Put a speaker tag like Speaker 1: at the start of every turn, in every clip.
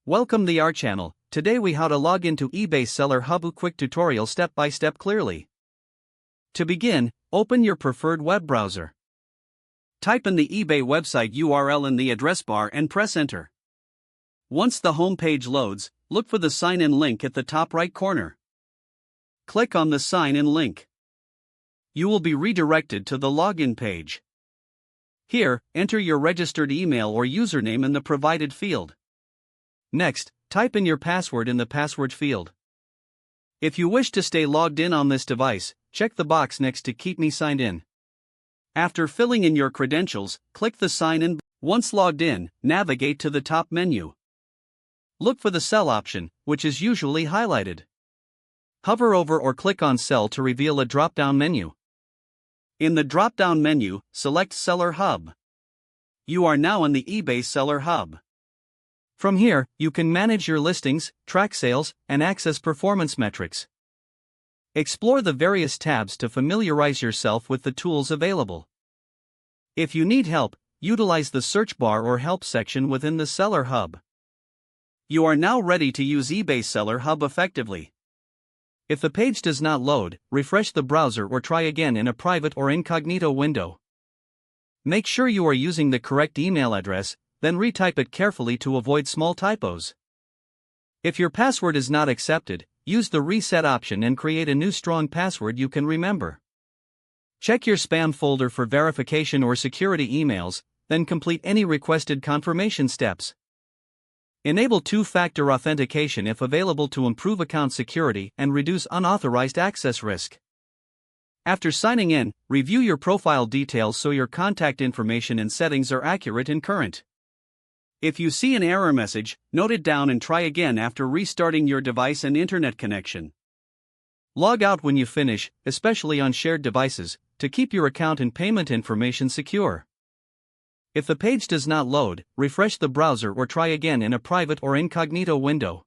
Speaker 1: Welcome to our channel. Today we how to log into eBay Seller Hub quick tutorial step by step clearly. To begin, open your preferred web browser. Type in the eBay website URL in the address bar and press enter. Once the home page loads, look for the sign in link at the top right corner. Click on the sign in link. You will be redirected to the login page. Here, enter your registered email or username in the provided field. Next, type in your password in the password field. If you wish to stay logged in on this device, check the box next to Keep Me Signed In. After filling in your credentials, click the Sign In. Once logged in, navigate to the top menu. Look for the Sell option, which is usually highlighted. Hover over or click on Sell to reveal a drop-down menu. In the drop-down menu, select Seller Hub. You are now in the eBay Seller Hub. From here, you can manage your listings, track sales, and access performance metrics. Explore the various tabs to familiarize yourself with the tools available. If you need help, utilize the search bar or help section within the Seller Hub. You are now ready to use eBay Seller Hub effectively. If the page does not load, refresh the browser or try again in a private or incognito window. Make sure you are using the correct email address, then retype it carefully to avoid small typos. If your password is not accepted, use the reset option and create a new strong password you can remember. Check your spam folder for verification or security emails, then complete any requested confirmation steps. Enable two-factor authentication if available to improve account security and reduce unauthorized access risk. After signing in, review your profile details so your contact information and settings are accurate and current. If you see an error message, note it down and try again after restarting your device and internet connection. Log out when you finish, especially on shared devices, to keep your account and payment information secure. If the page does not load, refresh the browser or try again in a private or incognito window.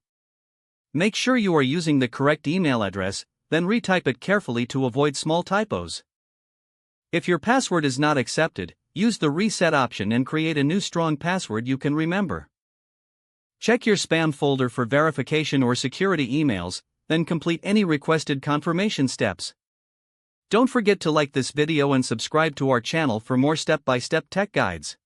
Speaker 1: Make sure you are using the correct email address, then retype it carefully to avoid small typos. If your password is not accepted, use the reset option and create a new strong password you can remember. Check your spam folder for verification or security emails, then complete any requested confirmation steps. Don't forget to like this video and subscribe to our channel for more step-by-step tech guides.